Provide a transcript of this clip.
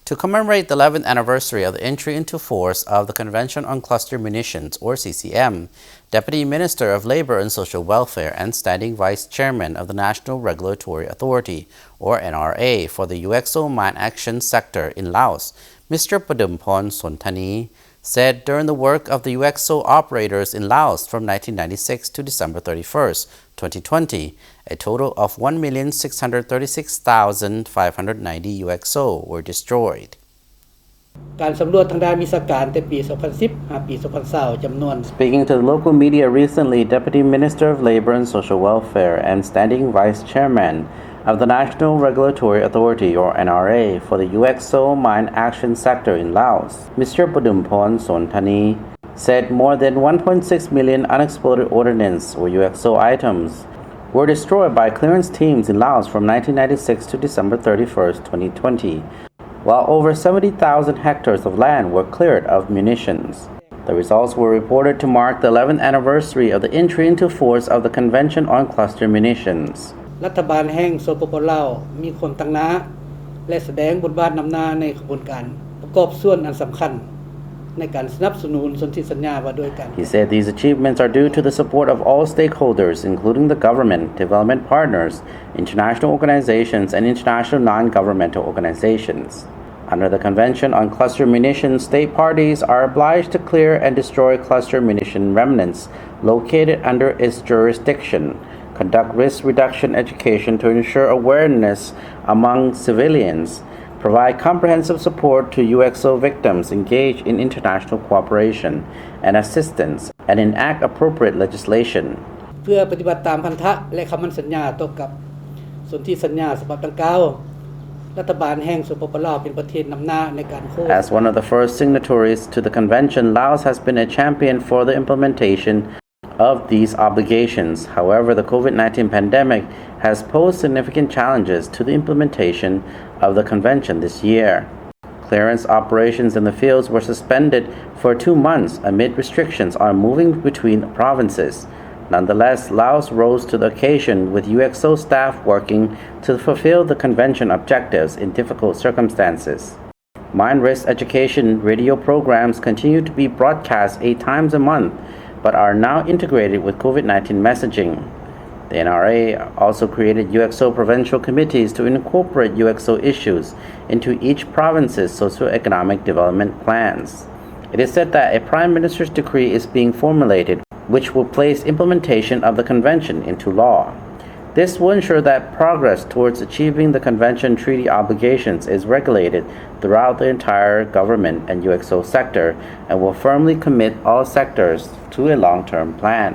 To commemorate the 11th anniversary of the entry into force of the Convention on Cluster Munitions, or CCM, Deputy Minister of Labor and Social Welfare and Standing Vice Chairman of the National Regulatory Authority, or NRA, for the UXO Mine Action Sector in Laos, Mr. Padeumphone Sonthany, said during the work of the UXO operators in Laos from 1996 to December 31, 2020, a total of 1,636,590 UXO were destroyed. การสำรวจทางด้านวิชาการแต่ปี 2010 หาปี 2020 จำนวน Speaking to the local media recently, Deputy Minister of Labor and Social Welfare and Standing Vice Chairman of the National Regulatory Authority, or NRA, for the UXO Mine Action Sector in Laos, Mr. Padeumphone Sonthany, said more than 1.6 million unexploded ordnance, or UXO items, were destroyed by clearance teams in Laos from 1996 to December 31, 2020, while over 70,000 hectares of land were cleared of munitions. The results were reported to mark the 11th anniversary of the entry into force of the Convention on Cluster Munitions. รัฐบาลแห่งสปป.ลาวมีความตั้งหน้าและแสดงบทบาทนำหน้าในขบวนการประกอบส่วนอันสำคัญในการสนับสนุนสนธิสัญญาว่าด้วยกัน He said these achievements are due to the support of all stakeholders, including the government, development partners, international organizations, and international non-governmental organizations. Under the Convention on Cluster Munitions, state parties are obliged to clear and destroy cluster munition remnants located under its jurisdiction, conduct risk reduction education to ensure awareness among civilians, provide comprehensive support to UXO victims engaged in international cooperation and assistance, and enact appropriate legislation. เพื่อปฏิบัติตามพันธะและคำมั่นสัญญาต่อกับสนธิสัญญาฉบับดังกล่าวรัฐบาลแห่งสปป.ลาวเป็นประเทศนำหน้าในการโค่น As one of the first signatories to the convention, Laos has been a champion for the implementation of these obligations. However, the COVID-19 pandemic has posed significant challenges to the implementation of the convention this year. Clearance operations in the fields were suspended for 2 months amid restrictions on moving between provinces. Nonetheless, Laos rose to the occasion with UXO staff working to fulfill the convention objectives in difficult circumstances. Mine risk education radio programs continue to be broadcast 8 times a month, but are now integrated with COVID-19 messaging. The NRA also created UXO provincial committees to incorporate UXO issues into each province's socio-economic development plans. It is said that a Prime Minister's decree is being formulated, which will place implementation of the convention into law. This will ensure that progress towards achieving the convention treaty obligations is regulated throughout the entire government and UXO sector and will firmly commit all sectors to a long-term plan.